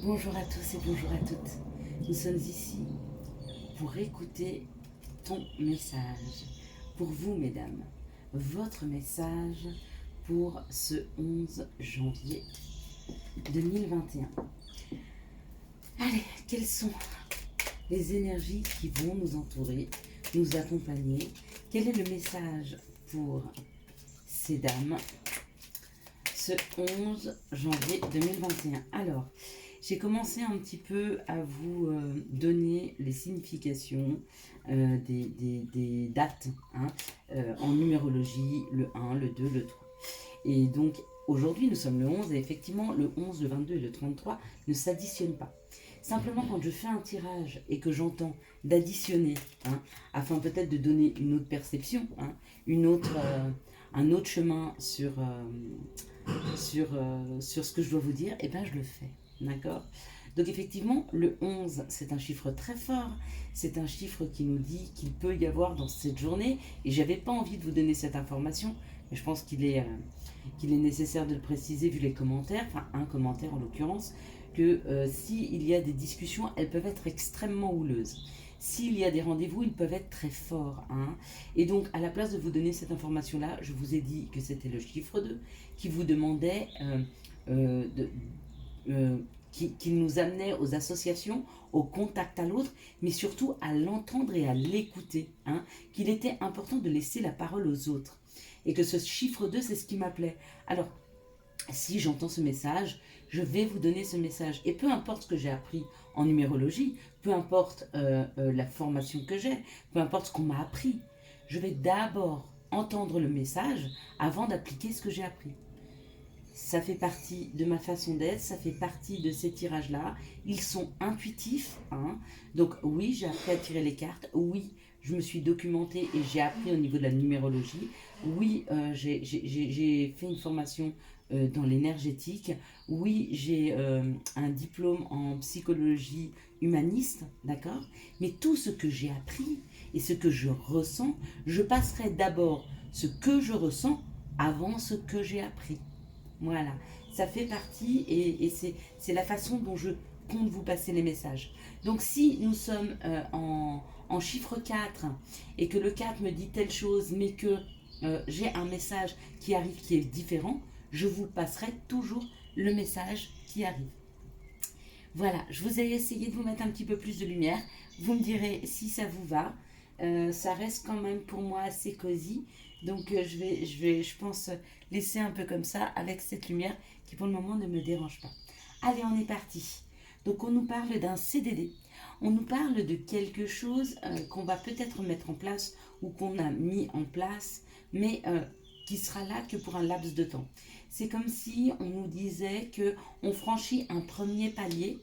Bonjour à tous et bonjour à toutes. Nous sommes ici pour écouter ton message. Pour vous, mesdames, votre message pour ce 11 janvier 2021. Allez, quelles sont les énergies qui vont nous entourer, nous accompagner? Quel est le message pour ces dames ce 11 janvier 2021? Alors, j'ai commencé un petit peu à vous donner les significations des dates en numérologie, le 1, le 2, le 3. Et donc aujourd'hui nous sommes le 11 et effectivement le 11, le 22 et le 33 ne s'additionnent pas. Simplement quand je fais un tirage et que j'entends d'additionner, afin peut-être de donner une autre perception, un autre chemin sur ce que je dois vous dire, et ben je le fais. D'accord? Donc effectivement, le 11, c'est un chiffre très fort, c'est un chiffre qui nous dit qu'il peut y avoir dans cette journée, et j'avais pas envie de vous donner cette information, mais je pense qu'il est nécessaire de le préciser vu les commentaires, enfin un commentaire en l'occurrence, que s'il y a des discussions, elles peuvent être extrêmement houleuses. S'il y a des rendez-vous, ils peuvent être très forts. Et donc, à la place de vous donner cette information-là, je vous ai dit que c'était le chiffre 2 qui vous demandait euh, qui nous amenait aux associations, au contact à l'autre, mais surtout à l'entendre et à l'écouter. Qu'il était important de laisser la parole aux autres. Et que ce chiffre 2, c'est ce qui m'appelait. Alors, si j'entends ce message, je vais vous donner ce message. Et peu importe ce que j'ai appris en numérologie, peu importe la formation que j'ai, peu importe ce qu'on m'a appris, je vais d'abord entendre le message avant d'appliquer ce que j'ai appris. Ça fait partie de ma façon d'être, ça fait partie de ces tirages-là. Ils sont intuitifs. Donc oui, j'ai appris à tirer les cartes. Oui, je me suis documentée et j'ai appris au niveau de la numérologie. Oui, j'ai fait une formation dans l'énergétique. Oui, j'ai un diplôme en psychologie humaniste, d'accord? Mais tout ce que j'ai appris et ce que je ressens, je passerai d'abord ce que je ressens avant ce que j'ai appris. Voilà, ça fait partie et c'est la façon dont je compte vous passer les messages. Donc si nous sommes en chiffre 4 et que le 4 me dit telle chose mais que j'ai un message qui arrive qui est différent, je vous passerai toujours le message qui arrive. Voilà, je vous ai essayé de vous mettre un petit peu plus de lumière. Vous me direz si ça vous va. Ça reste quand même pour moi assez cosy. Donc je pense, laisser un peu comme ça avec cette lumière qui pour le moment ne me dérange pas. Allez, on est parti. Donc on nous parle d'un CDD. On nous parle de quelque chose qu'on va peut-être mettre en place ou qu'on a mis en place, mais qui sera là que pour un laps de temps. C'est comme si on nous disait que on franchit un premier palier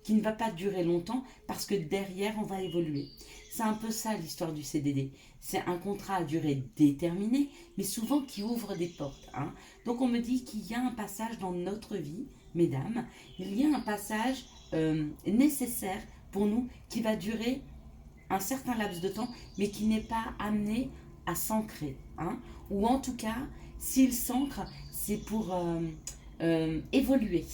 qui ne va pas durer longtemps parce que derrière on va évoluer. C'est un peu ça l'histoire du CDD. C'est un contrat à durée déterminée, mais souvent qui ouvre des portes. Donc on me dit qu'il y a un passage dans notre vie, mesdames, il y a un passage nécessaire pour nous qui va durer un certain laps de temps, mais qui n'est pas amené à s'ancrer. Ou en tout cas, s'il s'ancre, c'est pour évoluer.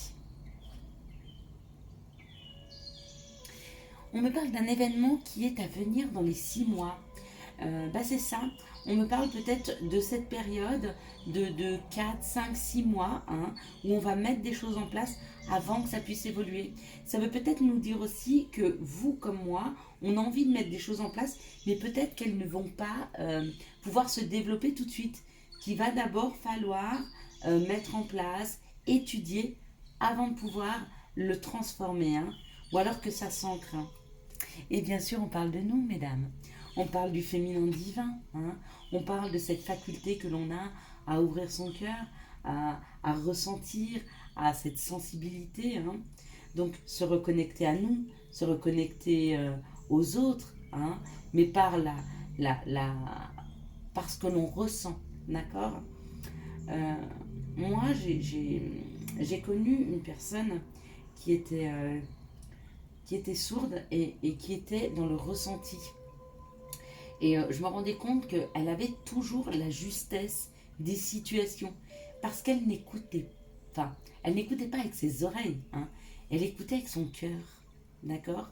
On me parle d'un événement qui est à venir dans les 6 mois. C'est ça. On me parle peut-être de cette période de 4, 5, 6 mois où on va mettre des choses en place avant que ça puisse évoluer. Ça veut peut-être nous dire aussi que vous comme moi, on a envie de mettre des choses en place, mais peut-être qu'elles ne vont pas pouvoir se développer tout de suite. Qu'il va d'abord falloir mettre en place, étudier avant de pouvoir le transformer. Ou alors que ça s'ancre. Et bien sûr, on parle de nous, mesdames. On parle du féminin divin. On parle de cette faculté que l'on a à ouvrir son cœur, à ressentir, à cette sensibilité. Donc, se reconnecter à nous, se reconnecter aux autres, mais par ce que l'on ressent. D'accord? euh, Moi, j'ai connu une personne qui était, euh, qui était sourde et qui était dans le ressenti. Et je me rendais compte qu'elle avait toujours la justesse des situations parce qu'elle n'écoutait pas. Elle n'écoutait pas avec ses oreilles. Elle écoutait avec son cœur, d'accord.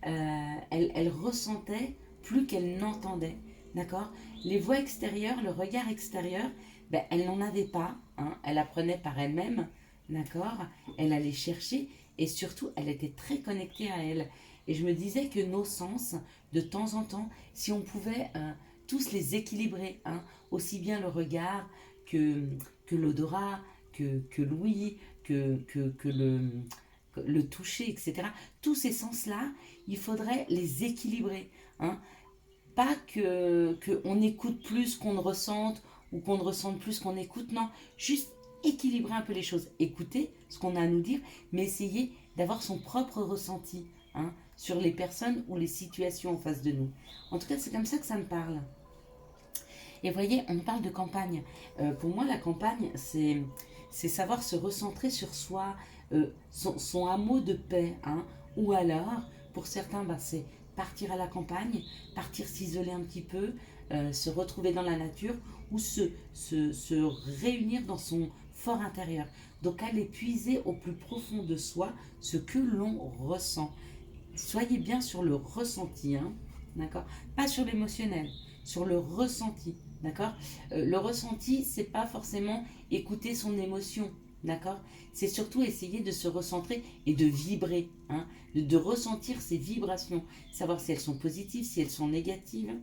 Elle ressentait plus qu'elle n'entendait, d'accord. Les voix extérieures, le regard extérieur, ben, elle n'en avait pas, hein. Elle apprenait par elle-même, d'accord. Elle allait chercher et surtout, elle était très connectée à elle. Et je me disais que nos sens, de temps en temps, si on pouvait tous les équilibrer, hein, aussi bien le regard que, que l'odorat, que l'ouïe, que le toucher, etc. Tous ces sens-là, il faudrait les équilibrer, hein. Pas que on écoute plus qu'on ne ressente ou qu'on ne ressente plus qu'on écoute, non. Juste équilibrer un peu les choses. Écouter ce qu'on a à nous dire, mais essayer d'avoir son propre ressenti, hein, sur les personnes ou les situations en face de nous. En tout cas, c'est comme ça que ça me parle. Et vous voyez, on parle de campagne. Pour moi, la campagne, c'est savoir se recentrer sur soi, son hameau de paix, hein. Ou alors, pour certains, bah, c'est partir à la campagne, partir s'isoler un petit peu, se retrouver dans la nature, ou se réunir dans son fort intérieur. Donc, aller puiser au plus profond de soi ce que l'on ressent. Soyez bien sur le ressenti, hein, d'accord. Pas sur l'émotionnel, sur le ressenti, d'accord. Le ressenti, c'est pas forcément écouter son émotion, d'accord. C'est surtout essayer de se recentrer et de vibrer, hein, de ressentir ces vibrations, savoir si elles sont positives, si elles sont négatives.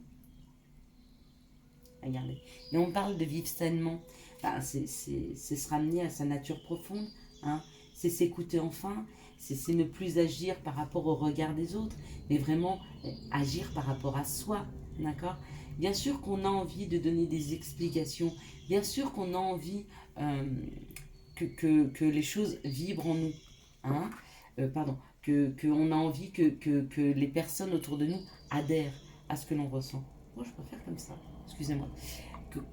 Regardez. Et on parle de vivre sainement. Enfin, c'est se ramener à sa nature profonde, hein. C'est s'écouter enfin. C'est ne plus agir par rapport au regard des autres, mais vraiment agir par rapport à soi, d'accord. Bien sûr qu'on a envie de donner des explications. Bien sûr qu'on a envie que les choses vibrent en nous, hein. Pardon. On a envie que les personnes autour de nous adhèrent à ce que l'on ressent. Moi, je préfère comme ça. Excusez-moi.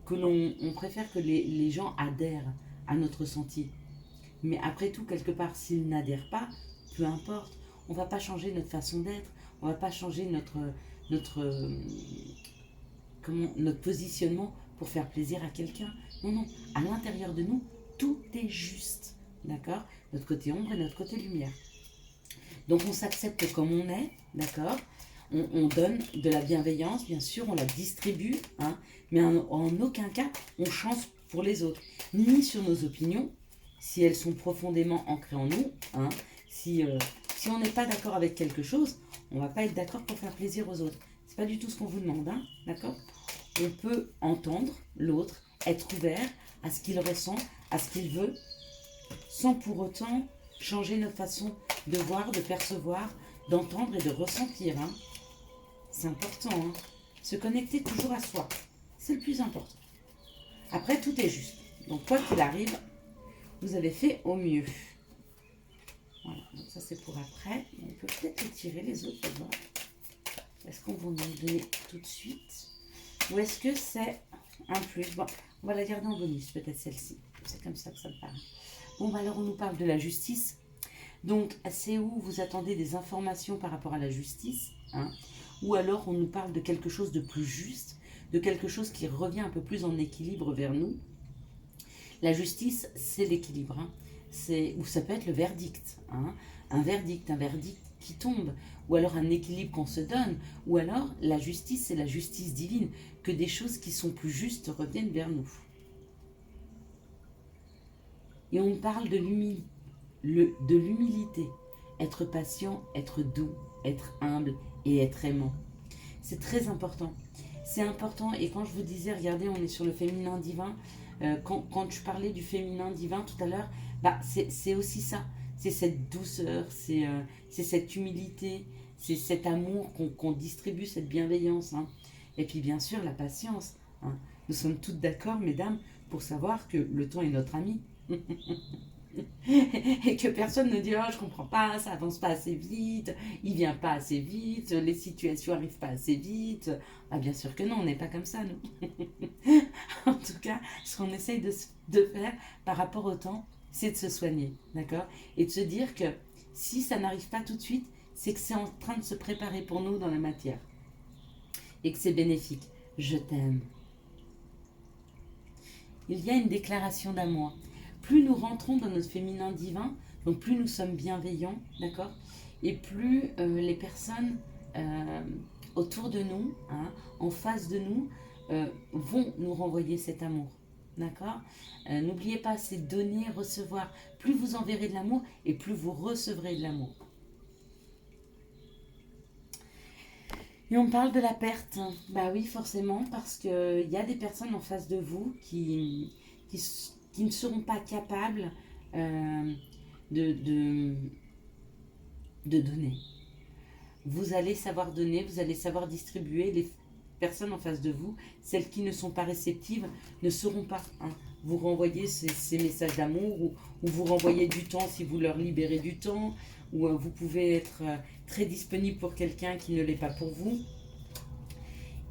On préfère que les gens adhèrent à notre ressenti. Mais après tout, quelque part, s'ils n'adhèrent pas, peu importe, on ne va pas changer notre façon d'être, on ne va pas changer notre, notre positionnement pour faire plaisir à quelqu'un. Non, non, à l'intérieur de nous, tout est juste, d'accord. Notre côté ombre et notre côté lumière. Donc on s'accepte comme on est, d'accord. On donne de la bienveillance, bien sûr, on la distribue, hein, mais en aucun cas on change pour les autres, ni sur nos opinions, si elles sont profondément ancrées en nous, hein. Si on n'est pas d'accord avec quelque chose, on ne va pas être d'accord pour faire plaisir aux autres. C'est pas du tout ce qu'on vous demande, hein, d'accord. On peut entendre l'autre, être ouvert à ce qu'il ressent, à ce qu'il veut, sans pour autant changer notre façon de voir, de percevoir, d'entendre et de ressentir, hein. C'est important, hein. Se connecter toujours à soi, c'est le plus important. Après, tout est juste. Donc, quoi qu'il arrive, vous avez fait au mieux. Voilà, donc ça c'est pour après. On peut peut-être retirer les autres d'abord. Est-ce qu'on va nous le donner tout de suite? Ou est-ce que c'est un plus? Bon, on va la garder en bonus, peut-être celle-ci. C'est comme ça que ça me parle. Bon, bah alors on nous parle de la justice. Donc, c'est où vous attendez des informations par rapport à la justice, hein, ou alors on nous parle de quelque chose de plus juste, de quelque chose qui revient un peu plus en équilibre vers nous. La justice, c'est l'équilibre, hein. Ou ça peut être le verdict, hein. Un verdict qui tombe, ou alors un équilibre qu'on se donne, ou alors la justice, c'est la justice divine, que des choses qui sont plus justes reviennent vers nous. Et on parle de l'humilité, être patient, être doux, être humble et être aimant. C'est très important. C'est important, et quand je vous disais, regardez, on est sur le féminin divin, quand je parlais du féminin divin tout à l'heure, bah, c'est aussi ça. C'est cette douceur, c'est cette humilité, c'est cet amour qu'on distribue, cette bienveillance, hein. Et puis bien sûr, la patience, hein. Nous sommes toutes d'accord, mesdames, pour savoir que le temps est notre ami. Et que personne ne dit oh je comprends pas, ça avance pas assez vite, il vient pas assez vite, les situations arrivent pas assez vite. Ah, bien sûr que non, on n'est pas comme ça nous. En tout cas, ce qu'on essaye de faire par rapport au temps, c'est de se soigner, d'accord, et de se dire que si ça n'arrive pas tout de suite, c'est que c'est en train de se préparer pour nous dans la matière et que c'est bénéfique. Je t'aime. Il y a une déclaration d'amour. Plus nous rentrons dans notre féminin divin, Donc plus nous sommes bienveillants, d'accord, et plus les personnes autour de nous, hein, en face de nous, vont nous renvoyer cet amour. D'accord. N'oubliez pas, c'est donner, recevoir. Plus vous enverrez de l'amour et plus vous recevrez de l'amour. Et on parle de la perte. Bah oui, forcément, parce qu'il y a des personnes en face de vous qui ne seront pas capables euh, de, de, de donner. Vous allez savoir donner, vous allez savoir distribuer. Les personnes en face de vous, celles qui ne sont pas réceptives, ne seront pas. Hein, vous renvoyer ces messages d'amour ou vous renvoyer du temps si vous leur libérez du temps, ou vous pouvez être très disponible pour quelqu'un qui ne l'est pas pour vous.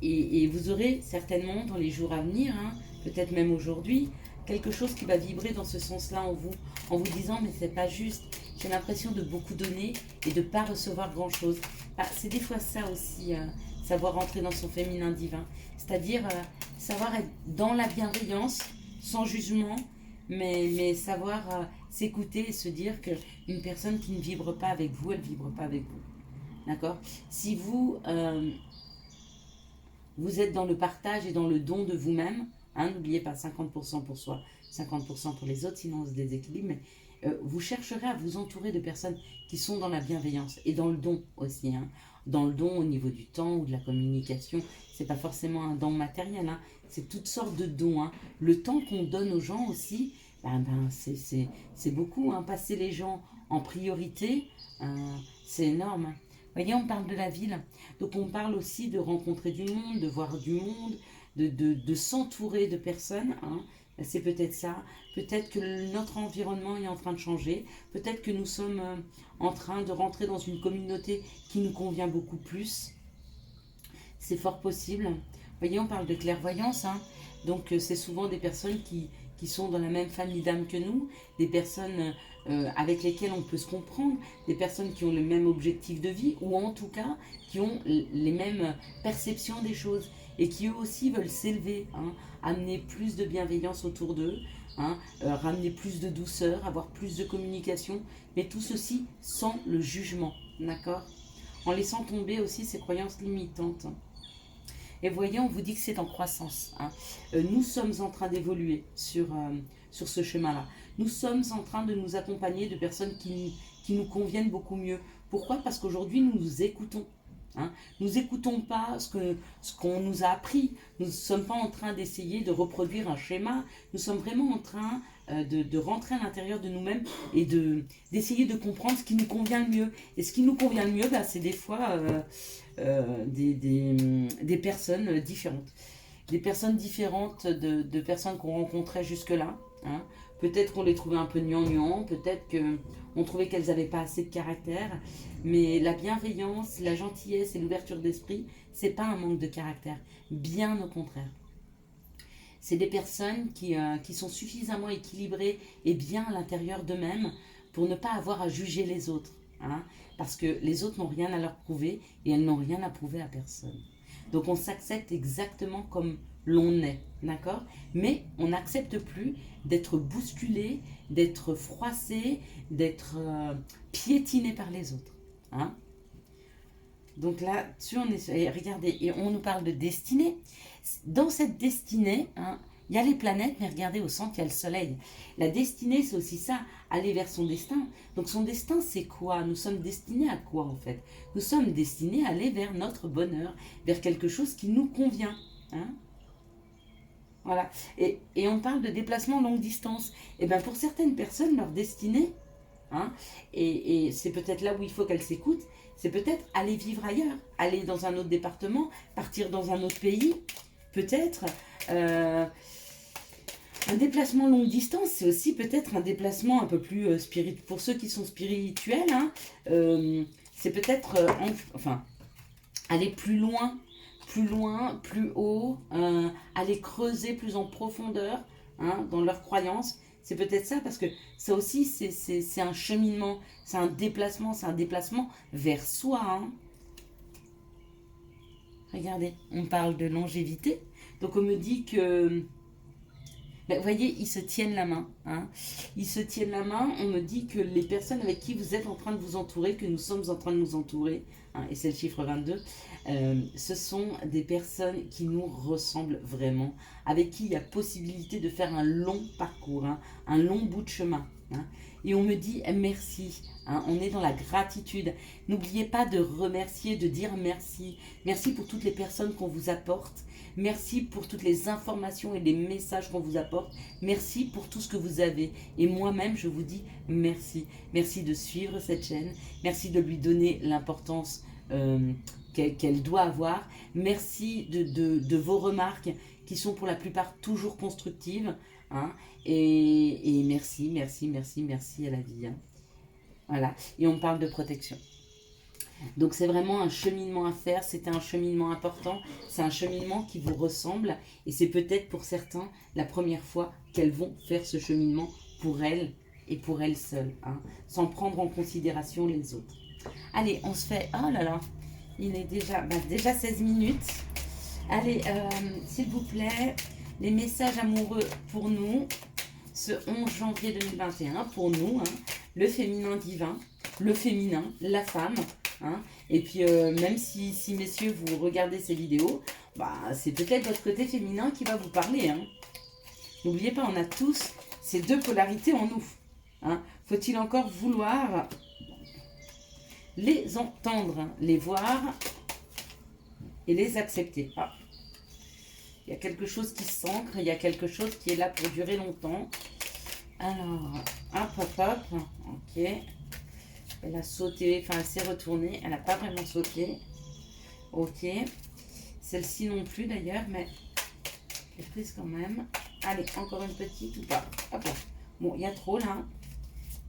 Et vous aurez certainement dans les jours à venir, hein, peut-être même aujourd'hui, quelque chose qui va vibrer dans ce sens-là en vous disant mais c'est pas juste, j'ai l'impression de beaucoup donner et de ne pas recevoir grand-chose. Bah, c'est des fois ça aussi, savoir entrer dans son féminin divin, c'est-à-dire savoir être dans la bienveillance, sans jugement, mais savoir s'écouter et se dire qu'une personne qui ne vibre pas avec vous, elle ne vibre pas avec vous. D'accord. Si vous êtes dans le partage et dans le don de vous-même, hein, n'oubliez pas 50% pour soi, 50% pour les autres, sinon on se déséquilibre, mais vous chercherez à vous entourer de personnes qui sont dans la bienveillance et dans le don aussi, hein. Dans le don au niveau du temps ou de la communication, c'est pas forcément un don matériel, hein, c'est toutes sortes de dons, hein. Le temps qu'on donne aux gens aussi, c'est beaucoup, hein. Passer les gens en priorité, c'est énorme, hein. Vous voyez, on parle de la ville, donc on parle aussi de rencontrer du monde, de voir du monde, de s'entourer de personnes, hein. C'est peut-être ça, peut-être que notre environnement est en train de changer, peut-être que nous sommes en train de rentrer dans une communauté qui nous convient beaucoup plus, c'est fort possible. Vous voyez, on parle de clairvoyance, hein. Donc c'est souvent des personnes qui sont dans la même famille d'âme que nous, des personnes avec lesquelles on peut se comprendre, des personnes qui ont le même objectif de vie, ou en tout cas qui ont les mêmes perceptions des choses, et qui eux aussi veulent s'élever, hein, amener plus de bienveillance autour d'eux, hein, ramener plus de douceur, avoir plus de communication, mais tout ceci sans le jugement, d'accord, en laissant tomber aussi ces croyances limitantes. Et vous voyez, on vous dit que c'est en croissance, hein. Nous sommes en train d'évoluer sur ce chemin-là. Nous sommes en train de nous accompagner de personnes qui nous conviennent beaucoup mieux. Pourquoi? Parce qu'aujourd'hui, nous nous écoutons. Hein. Nous n'écoutons pas ce qu'on nous a appris. Nous ne sommes pas en train d'essayer de reproduire un schéma. Nous sommes vraiment en train de rentrer à l'intérieur de nous-mêmes et d'essayer de comprendre ce qui nous convient le mieux. Et ce qui nous convient le mieux, bah, c'est des fois des personnes différentes. Des personnes différentes de personnes qu'on rencontrait jusque-là. Hein. Peut-être qu'on les trouvait un peu gnangnan, peut-être qu'on trouvait qu'elles n'avaient pas assez de caractère, mais la bienveillance, la gentillesse et l'ouverture d'esprit, c'est pas un manque de caractère, bien au contraire. C'est des personnes qui sont suffisamment équilibrées et bien à l'intérieur d'eux-mêmes pour ne pas avoir à juger les autres, hein, parce que les autres n'ont rien à leur prouver et elles n'ont rien à prouver à personne. Donc on s'accepte exactement comme l'on est, d'accord? Mais on n'accepte plus d'être bousculé, d'être froissé, d'être piétiné par les autres, hein? Donc là-dessus, regardez, et on nous parle de destinée. Dans cette destinée, hein, il y a les planètes, mais regardez, au centre, il y a le soleil. La destinée, c'est aussi ça, aller vers son destin. Donc son destin, c'est quoi? Nous sommes destinés à quoi, en fait? Nous sommes destinés à aller vers notre bonheur, vers quelque chose qui nous convient, hein? Voilà. Et on parle de déplacement longue distance. Et bien pour certaines personnes, leur destinée, hein, et c'est peut-être là où il faut qu'elles s'écoutent, c'est peut-être aller vivre ailleurs, aller dans un autre département, partir dans un autre pays, peut-être. Un déplacement longue distance, c'est aussi peut-être un déplacement un peu plus spirituel. Pour ceux qui sont spirituels, hein, c'est peut-être enfin, aller plus loin, plus haut, aller creuser plus en profondeur, hein, dans leurs croyances. C'est peut-être ça, parce que ça aussi, c'est un cheminement, c'est un déplacement vers soi, hein. Regardez, on parle de longévité. Donc on me dit que Ben, vous voyez, ils se tiennent la main. Hein. Ils se tiennent la main. On me dit que les personnes avec qui vous êtes en train de vous entourer, que nous sommes en train de nous entourer, hein, et c'est le chiffre 22, ce sont des personnes qui nous ressemblent vraiment, avec qui il y a possibilité de faire un long parcours, hein, un long bout de chemin. Hein. Et on me dit merci, hein, on est dans la gratitude. N'oubliez pas de remercier, de dire merci. Merci pour toutes les personnes qu'on vous apporte. Merci pour toutes les informations et les messages qu'on vous apporte. Merci pour tout ce que vous avez. Et moi-même, je vous dis merci. Merci de suivre cette chaîne. Merci de lui donner l'importance qu'elle doit avoir. Merci de vos remarques qui sont pour la plupart toujours constructives. Hein, et merci, merci, merci, merci à la vie. Hein. Voilà. Et on parle de protection. Donc c'est vraiment un cheminement à faire, c'était un cheminement important, c'est un cheminement qui vous ressemble et c'est peut-être pour certains la première fois qu'elles vont faire ce cheminement pour elles et pour elles seules, hein, sans prendre en considération les autres. Allez, on se fait, oh là là, il est déjà 16 minutes. Allez, s'il vous plaît, les messages amoureux pour nous, ce 11 janvier 2021, pour nous, hein, le féminin divin, le féminin, la femme. Hein. Et puis même si messieurs vous regardez ces vidéos, c'est peut-être votre côté féminin qui va vous parler. Hein. N'oubliez pas, on a tous ces deux polarités en nous. Hein. Faut-il encore vouloir les entendre, hein, les voir et les accepter. Il y a quelque chose qui s'ancre, il y a quelque chose qui est là pour durer longtemps. Alors, hop, ok. Elle a sauté, enfin elle s'est retournée, elle n'a pas vraiment sauté. Ok. Celle-ci non plus d'ailleurs, mais je l'ai prise quand même. Allez, encore une petite ou pas? Hop là. Bon, il y a trop là.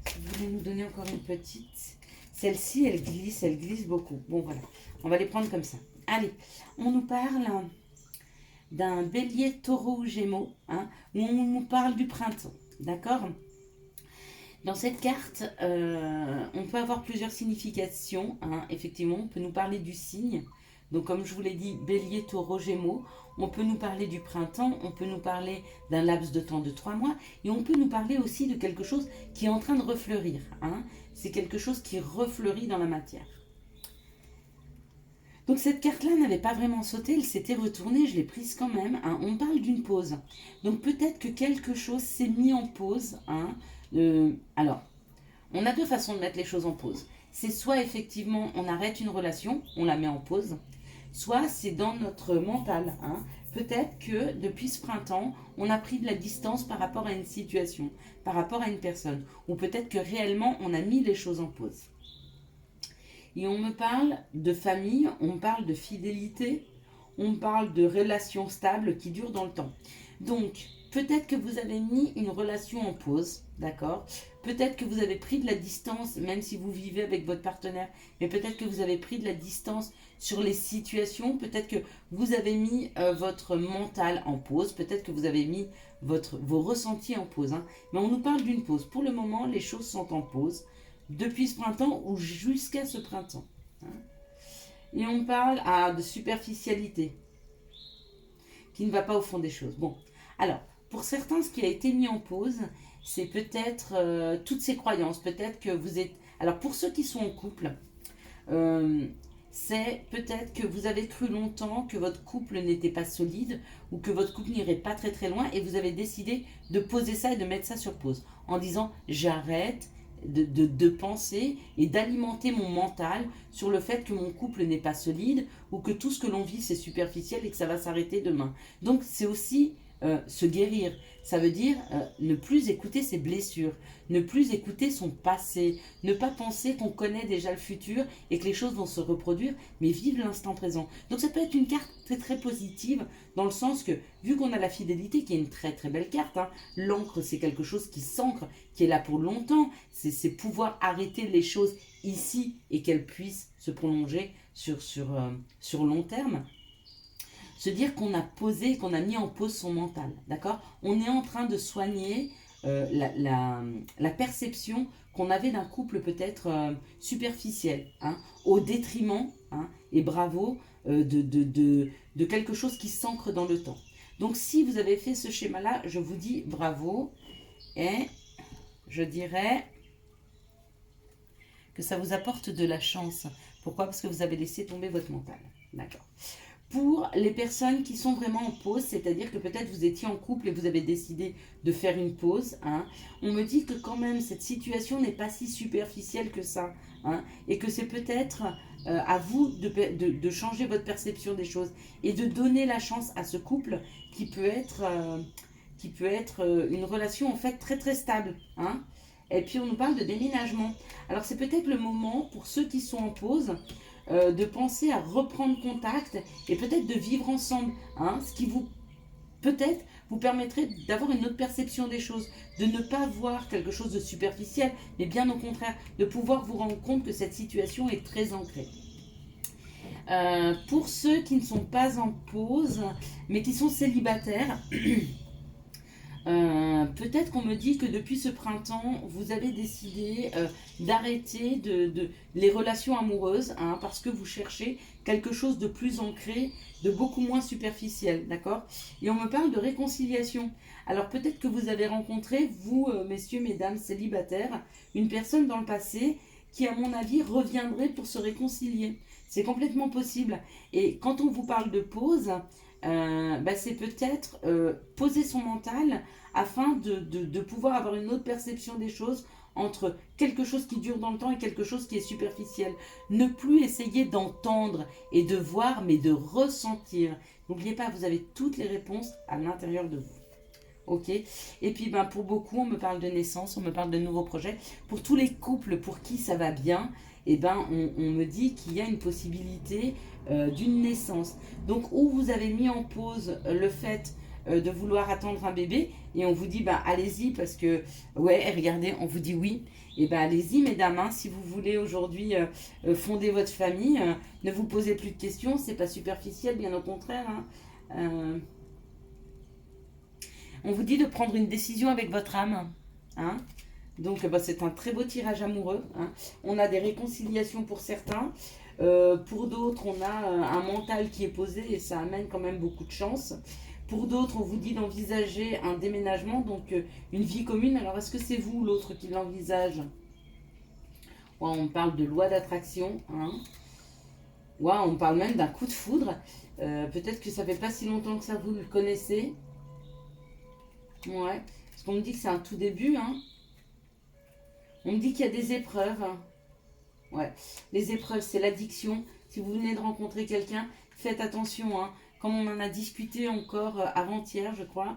Si vous voulez nous donner encore une petite. Celle-ci, elle glisse beaucoup. Bon, voilà. On va les prendre comme ça. Allez, on nous parle d'un bélier, taureau ou gémeaux, hein, où on nous parle du printemps. D'accord ? Dans cette carte, on peut avoir plusieurs significations. Hein. Effectivement, on peut nous parler du signe. Donc, comme je vous l'ai dit, bélier, taureau, gémeaux. On peut nous parler du printemps. On peut nous parler d'un laps de temps de 3 mois. Et on peut nous parler aussi de quelque chose qui est en train de refleurir. Hein. C'est quelque chose qui refleurit dans la matière. Donc, cette carte-là n'avait pas vraiment sauté. Elle s'était retournée. Je l'ai prise quand même. Hein. On parle d'une pause. Donc, peut-être que quelque chose s'est mis en pause. Hein. Alors, on a deux façons de mettre les choses en pause. C'est soit effectivement on arrête une relation, on la met en pause, soit c'est dans notre mental. Hein. Peut-être que depuis ce printemps, on a pris de la distance par rapport à une situation, par rapport à une personne, ou peut-être que réellement on a mis les choses en pause. Et on me parle de famille, on parle de fidélité, on parle de relations stables qui durent dans le temps. Donc, peut-être que vous avez mis une relation en pause, d'accord ? Peut-être que vous avez pris de la distance, même si vous vivez avec votre partenaire, mais peut-être que vous avez pris de la distance sur les situations, peut-être que vous avez mis votre mental en pause, peut-être que vous avez mis vos ressentis en pause. Hein. Mais on nous parle d'une pause. Pour le moment, les choses sont en pause, depuis ce printemps ou jusqu'à ce printemps. Hein. Et on parle de superficialité, qui ne va pas au fond des choses. Bon, alors, pour certains, ce qui a été mis en pause, c'est peut-être toutes ces croyances. Peut-être que vous êtes... Alors, pour ceux qui sont en couple, c'est peut-être que vous avez cru longtemps que votre couple n'était pas solide ou que votre couple n'irait pas très très loin et vous avez décidé de poser ça et de mettre ça sur pause en disant « j'arrête ». De penser et d'alimenter mon mental sur le fait que mon couple n'est pas solide ou que tout ce que l'on vit c'est superficiel et que ça va s'arrêter demain. Donc c'est aussi se guérir. Ça veut dire ne plus écouter ses blessures, ne plus écouter son passé, ne pas penser qu'on connaît déjà le futur et que les choses vont se reproduire, mais vivre l'instant présent. Donc ça peut être une carte très très positive dans le sens que, vu qu'on a la fidélité qui est une très très belle carte, hein, l'encre c'est quelque chose qui s'ancre, qui est là pour longtemps, c'est pouvoir arrêter les choses ici et qu'elles puissent se prolonger sur long terme. Se dire qu'on a posé, qu'on a mis en pause son mental, d'accord ? On est en train de soigner la perception qu'on avait d'un couple peut-être superficiel, hein, au détriment, hein, et bravo, de quelque chose qui s'ancre dans le temps. Donc, si vous avez fait ce schéma-là, je vous dis bravo. Et je dirais que ça vous apporte de la chance. Pourquoi? Parce que vous avez laissé tomber votre mental. D'accord. Pour les personnes qui sont vraiment en pause, c'est-à-dire que peut-être vous étiez en couple et vous avez décidé de faire une pause, hein, on me dit que quand même cette situation n'est pas si superficielle que ça, hein, et que c'est peut-être à vous de changer votre perception des choses et de donner la chance à ce couple qui peut être, une relation en fait très très stable, hein. Et puis on nous parle de déménagement. Alors c'est peut-être le moment pour ceux qui sont en pause de penser à reprendre contact et peut-être de vivre ensemble, hein, ce qui vous peut-être vous permettrait d'avoir une autre perception des choses, de ne pas voir quelque chose de superficiel, mais bien au contraire, de pouvoir vous rendre compte que cette situation est très ancrée. Pour ceux qui ne sont pas en pause, mais qui sont célibataires, peut-être qu'on me dit que depuis ce printemps, vous avez décidé d'arrêter les relations amoureuses, hein, parce que vous cherchez quelque chose de plus ancré, de beaucoup moins superficiel, d'accord? Et on me parle de réconciliation. Alors peut-être que vous avez rencontré, vous, messieurs, mesdames, célibataires, une personne dans le passé qui, à mon avis, reviendrait pour se réconcilier. C'est complètement possible. Et quand on vous parle de pause, c'est peut-être poser son mental afin de pouvoir avoir une autre perception des choses entre quelque chose qui dure dans le temps et quelque chose qui est superficiel. Ne plus essayer d'entendre et de voir, mais de ressentir. N'oubliez pas, vous avez toutes les réponses à l'intérieur de vous. Ok. Et puis pour beaucoup, on me parle de naissance, on me parle de nouveaux projets. Pour tous les couples pour qui ça va bien, on me dit qu'il y a une possibilité d'une naissance. Donc, où vous avez mis en pause le fait de vouloir attendre un bébé, et on vous dit, allez-y, parce que, ouais, regardez, on vous dit oui, allez-y, mesdames, hein, si vous voulez aujourd'hui fonder votre famille, ne vous posez plus de questions, c'est pas superficiel, bien au contraire, hein. On vous dit de prendre une décision avec votre âme, hein. Donc, c'est un très beau tirage amoureux, hein. On a des réconciliations pour certains. Pour d'autres, on a un mental qui est posé et ça amène quand même beaucoup de chance. Pour d'autres, on vous dit d'envisager un déménagement, donc une vie commune. Alors, est-ce que c'est vous ou l'autre qui l'envisage? Ouais, on parle de loi d'attraction, hein. Ouais, on parle même d'un coup de foudre. Peut-être que ça fait pas si longtemps que ça vous le connaissez. Ouais, parce qu'on me dit que c'est un tout début, hein. On me dit qu'il y a des épreuves. Ouais, les épreuves, c'est l'addiction. Si vous venez de rencontrer quelqu'un, faites attention, hein. Comme on en a discuté encore avant-hier, je crois,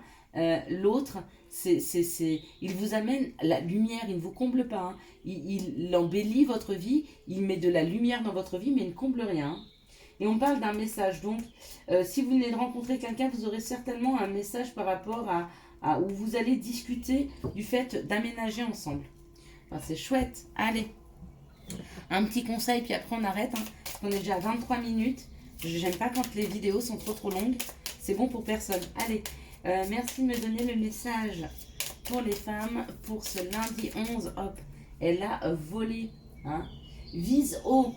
l'autre, il vous amène la lumière, il ne vous comble pas, hein. Il embellit votre vie, il met de la lumière dans votre vie, mais il ne comble rien, hein. Et on parle d'un message. Donc, si vous venez de rencontrer quelqu'un, vous aurez certainement un message par rapport où vous allez discuter du fait d'aménager ensemble. Enfin, c'est chouette. Allez, un petit conseil, puis après on arrête, hein, parce qu'on est déjà à 23 minutes. J'aime pas quand les vidéos sont trop longues. C'est bon pour personne. Allez, merci de me donner le message pour les femmes pour ce lundi 11. Hop, elle a volé, hein. Vise haut.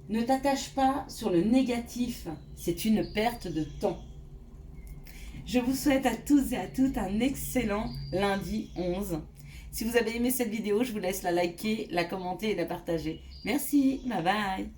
Ne t'attache pas sur le négatif. C'est une perte de temps. Je vous souhaite à tous et à toutes un excellent lundi 11. Si vous avez aimé cette vidéo, je vous laisse la liker, la commenter et la partager. Merci, bye bye.